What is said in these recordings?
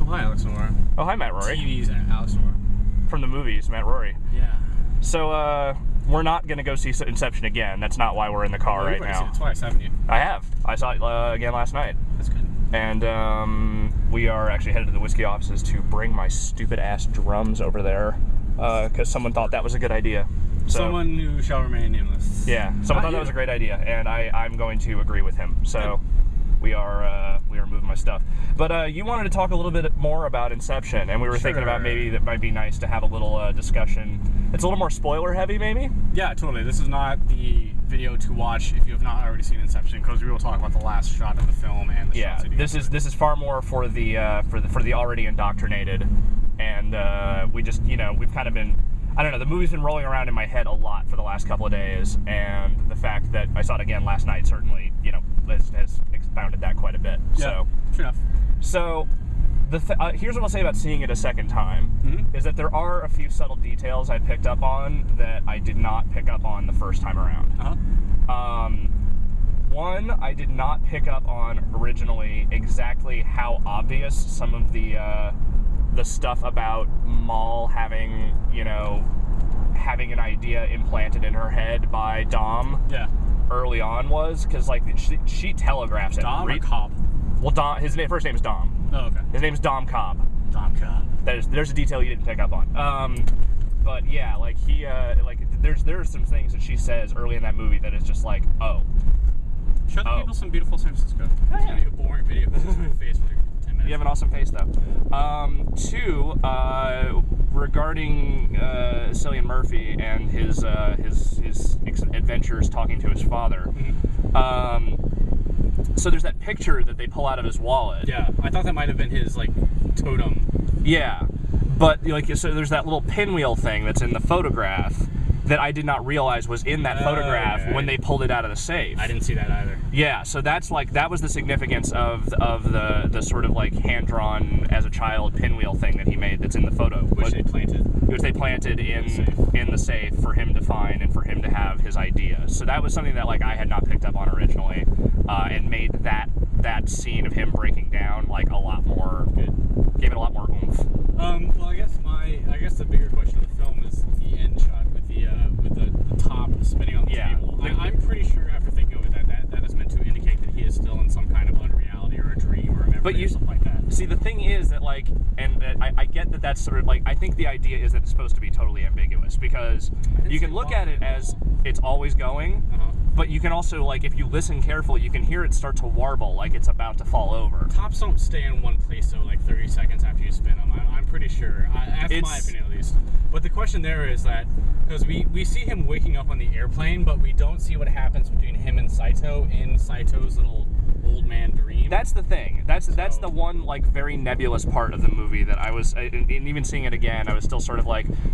hi, Alex Nora. Oh, hi, Matt Rory. TV's Alex Nora. From the movies, Matt Rory. Yeah. So, we're not going to go see Inception again. That's not why we're in the car right now. You've seen it twice, haven't you? I have. I saw it again last night. That's good. And we are actually headed to the whiskey offices to bring my stupid-ass drums over there because someone thought that was a good idea. So, someone who shall remain nameless. Yeah, someone thought that was a great idea, and I'm going to agree with him. So we are moving my stuff. But you wanted to talk a little bit more about Inception, and we were thinking about maybe that might be nice to have a little discussion. It's a little more spoiler-heavy, maybe? Yeah, totally. This is not the video to watch if you have not already seen Inception, because we will talk about the last shot of the film and the shots. Yeah, this is far more for the already indoctrinated, and we just we've kind of been. I don't know, the movie's been rolling around in my head a lot for the last couple of days, and the fact that I saw it again last night certainly, has expounded that quite a bit. Yeah, so, fair enough. So, here's what I'll say about seeing it a second time, is that there are a few subtle details I picked up on that I did not pick up on the first time around. One, I did not pick up on originally exactly how obvious some of the stuff about Maul having an idea implanted in her head by Dom early on was, because she telegraphs it. Dom or Cobb? Well, Dom. His first name is Dom. Oh, okay. His name's Dom Cobb. Dom Cobb. There's a detail you didn't pick up on. But yeah, there's some things that she says early in that movie that is just like, oh. Show the people some beautiful San Francisco. It's gonna be a boring video because it's my face for like 10 minutes. You have an awesome face, though. Two, regarding Cillian Murphy and his adventures talking to his father. So there's that picture that they pull out of his wallet. Yeah, I thought that might have been his totem. Yeah, but so there's that little pinwheel thing that's in the photograph that I did not realize was in that photograph when they pulled it out of the safe. I didn't see that either. Yeah, so that's that was the significance of the sort of hand-drawn as a child pinwheel thing that he made that's in the photo. Which they planted in the safe for him to find and for him to have his idea. So that was something that I had not picked up on originally, and made that scene of him breaking down a lot more good. Gave it a lot more oomph. Well, I guess the bigger question of the film is the end shot with the top spinning on the table. I'm pretty sure after thinking of it that is meant to indicate that he is still in some kind of unreality or a dream or a memory or something like that. See, the thing is that I get that that's sort of I think the idea is that it's supposed to be totally ambiguous, because you can look at it as it's always going, but you can also if you listen carefully, you can hear it start to warble like it's about to fall over. Tops don't stay in one place 30 seconds after you spin them. I'm pretty sure. That's my opinion at least. But the question there is that because we see him waking up on the airplane, but we don't see what happens between him and Saito in Saito's little old man dream. That's the thing. That's the one very nebulous part of the movie that I was, and even seeing it again, I was still sort of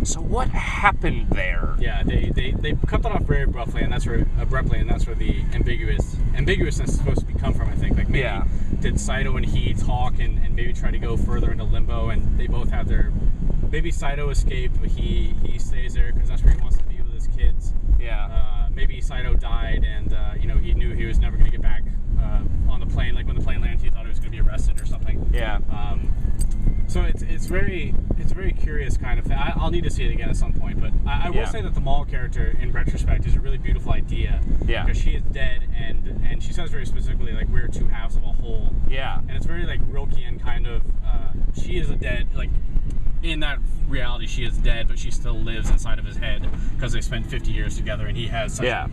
so what happened there? Yeah, they cut that off very abruptly, and that's where the ambiguousness is supposed to come from. I think did Saito and he talk and maybe try to go further into limbo, and they both have their. Maybe Saito escaped, but he stays there because that's where he wants to be with his kids. Yeah. Maybe Saito died, and he knew he was never going to get back on the plane. When the plane landed, he thought he was going to be arrested or something. Yeah. So it's very curious kind of thing. I'll need to see it again at some point, but I will say that the Maul character, in retrospect, is a really beautiful idea. Yeah. Because she is dead, and she says very specifically we're two halves of a whole. Yeah. And it's very Rilkean kind of. She is a dead in that reality, she is dead, but she still lives inside of his head because they spent 50 years together, and he has such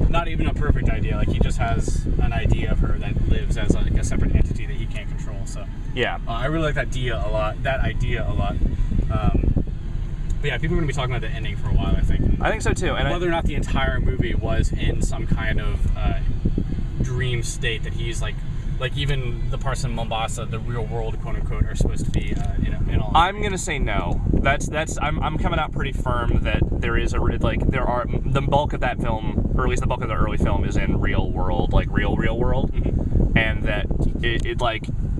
not even a perfect idea. He just has an idea of her that lives as a separate entity that he can't control. So I really like that idea a lot. But yeah, people are going to be talking about the ending for a while, I think. I think so too. And whether or not the entire movie was in some kind of dream state that he's even the parts in Mombasa, the real world, quote unquote, are supposed to be in all. I'm gonna say no. I'm coming out pretty firm that there is there are the bulk of that film, or at least the bulk of the early film, is in real world, real world, and that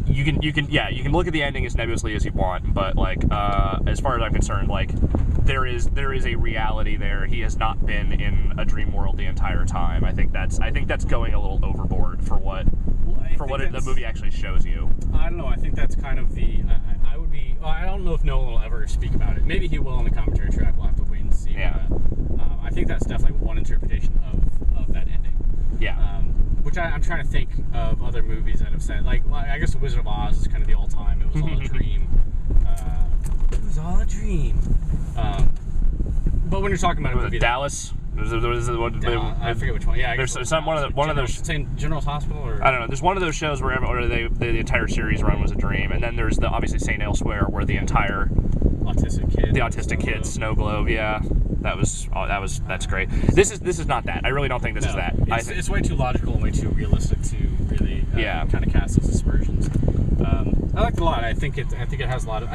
you can look at the ending as nebulously as you want, but as far as I'm concerned, there is a reality there. He has not been in a dream world the entire time. I think that's going a little overboard for what the movie actually shows you. I don't know. I think that's kind of the. I know if Nolan will ever speak about it. Maybe he will on the commentary track. We'll have to wait and see. Yeah. But, I think that's definitely one interpretation of that ending. Yeah. Which I'm trying to think of other movies that have said, like, well, I guess The Wizard of Oz is kind of the all-time. It was all a dream. It was all a dream. But when you're talking about a movie, Dallas. I forget which one. Yeah, there's one of those. Saying General's Hospital, or I don't know. There's one of those shows where the entire series run was a dream, and then there's obviously St. Elsewhere, where the entire autistic kid, Snow Globe. Yeah, that's great. This is not that. I really don't think this is that. It's way too logical and way too realistic to really kind of cast those aspersions. I liked it a lot. I think it has a lot of.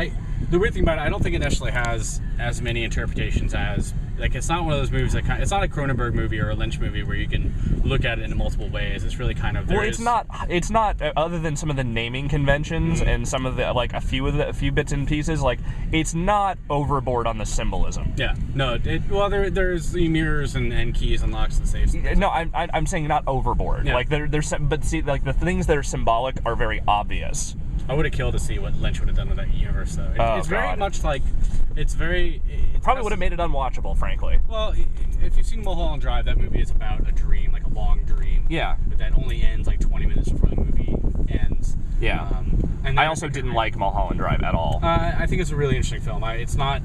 The weird thing about it, I don't think it necessarily has as many interpretations as, like, it's not one of those movies that it's not a Cronenberg movie or a Lynch movie where you can look at it in multiple ways. It's really kind of it's not other than some of the naming conventions and some of the, like, a few bits and pieces, like, it's not overboard on the symbolism. Yeah, no. There's the mirrors and keys and locks and safes. No, I'm saying not overboard. Yeah. Like but see, like, the things that are symbolic are very obvious. I would have killed to see what Lynch would have done with that universe, though. It's very much like, probably would have made it unwatchable, frankly. Well, if you've seen Mulholland Drive, that movie is about a dream, like a long dream. Yeah. But that only ends like 20 minutes before the movie ends. Yeah. And I also didn't like Mulholland Drive at all. I think it's a really interesting film. It's not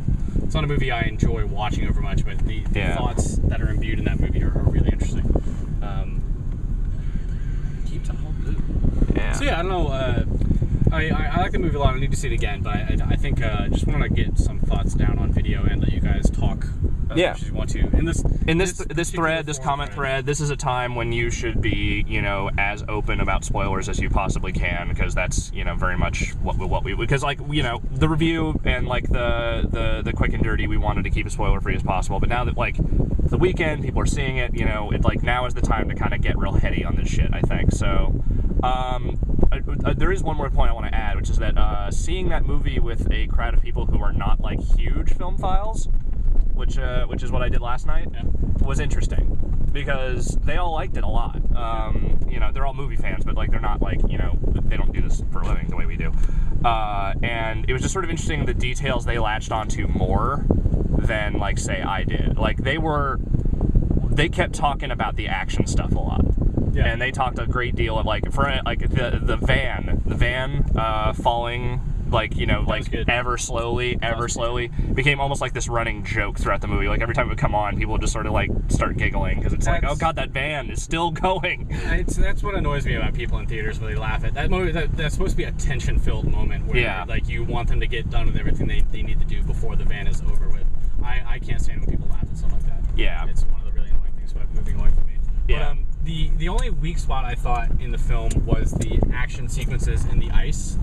a movie I enjoy watching over much, but the thoughts that are imbued in that movie are really interesting. Keeps all blue. Yeah. So yeah, I don't know. I like the movie a lot. I need to see it again, but I think just want to get some thoughts down on video and let you guys talk as much as you want to. In this comment thread, this is a time when you should be, as open about spoilers as you possibly can, because that's, very much what we because, like, the review and, like, the quick and dirty, we wanted to keep it spoiler free as possible. But now that, like, the weekend, people are seeing it, it, like, now is the time to kind of get real heady on this shit, I think. So there is one more point I want to add, which is that seeing that movie with a crowd of people who are not, like, huge film files, which is what I did last night, was interesting, because they all liked it a lot. They're all movie fans, but, like, they're not, like, they don't do this for a living the way we do. And it was just sort of interesting the details they latched onto more than, like, say, I did. Like, they kept talking about the action stuff a lot. Yeah. And they talked a great deal of, like, the van falling, like, ever slowly became almost like this running joke throughout the movie. Like, every time it would come on, people would just sort of, like, start giggling, because it's like, oh god, that van is still going. That's what annoys me about people in theaters, where they laugh at that movie. That's supposed to be a tension-filled moment where like, you want them to get done with everything they need to do before the van is over with. I can't stand when people laugh at stuff like that. Yeah, it's one of the really annoying things about moving away from me. Yeah. But, the only weak spot I thought in the film was the action sequences in the ice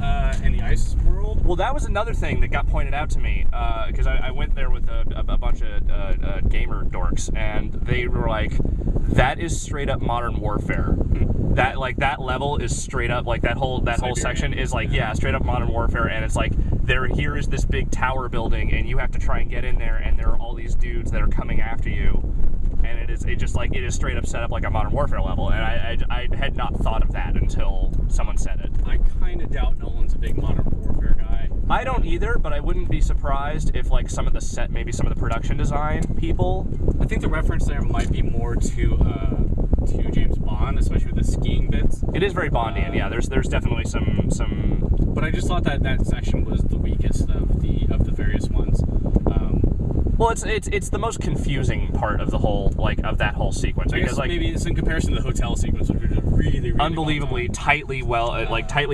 world. Well, that was another thing that got pointed out to me, because I went there with a bunch of gamer dorks, and they were like, "That is straight up Modern Warfare." That level is straight up, like, that whole section is like, straight up Modern Warfare, and it's like, here is this big tower building, and you have to try and get in there, and there are all these dudes that are coming after you. And it is straight up set up like a Modern Warfare level, and I had not thought of that until someone said it. I kind of doubt Nolan's a big Modern Warfare guy. I don't either, but I wouldn't be surprised if, like, some of the production design people. I think the reference there might be more to James Bond, especially with the skiing bits. It is very Bondian, yeah. There's definitely some. But I just thought that section was the weakest of the various ones. Well, it's the most confusing part of the whole, like, of that whole sequence, because, like, maybe it's in comparison to the hotel sequence, which was really unbelievably tightly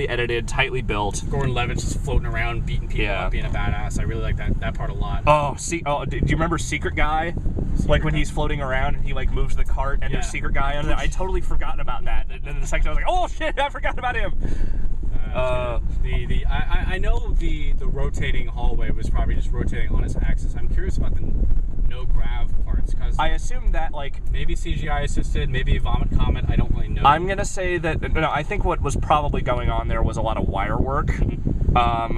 edited, tightly built. Gordon Levitt's just floating around, beating people up, being a badass. I really like that part a lot. Do you remember Secret Guy? When he's floating around and he, like, moves the cart and there's Secret Guy under there. I totally forgotten about that. And then the second I was like, oh shit, I forgot about him. I know the rotating hallway was probably just rotating on its axis. I'm curious about the no grav parts, because I assume that, like, maybe CGI assisted, maybe Vomit Comet. I don't really know. I'm gonna say that I think what was probably going on there was a lot of wire work,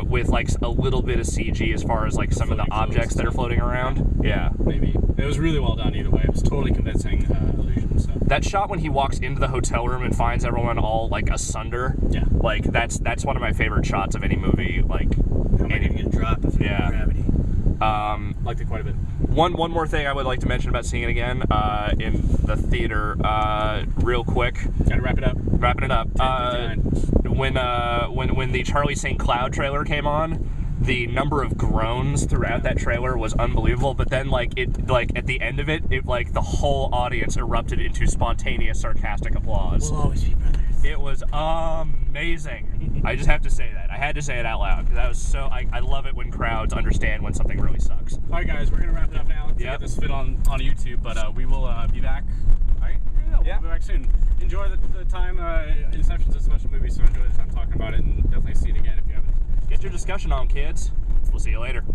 with, like, a little bit of CG as far as, like, some of the objects that are floating around. Yeah, maybe it was really well done either way. It was totally convincing illusion. So that shot when he walks into the hotel room and finds everyone all, like, asunder. Yeah, like, that's one of my favorite shots of any movie. Like, how am I gonna get dropped? the Theory of Gravity. Liked it quite a bit. One more thing I would like to mention about seeing it again in the theater, real quick. Gotta wrap it up. Wrapping it up. When the Charlie St. Cloud trailer came on, the number of groans throughout that trailer was unbelievable. But then, at the end of it, the whole audience erupted into spontaneous, sarcastic applause. We'll always be brothers. It was amazing. I just have to say that. I had to say it out loud because that was so. I love it when crowds understand when something really sucks. All right, guys, we're gonna wrap it up now to get this fit on YouTube, but we will be back. All right, we'll be back soon. Enjoy the time. Inception's a special movie, so enjoy the time talking about it, and definitely see it again if you haven't. Get your discussion on, kids. We'll see you later.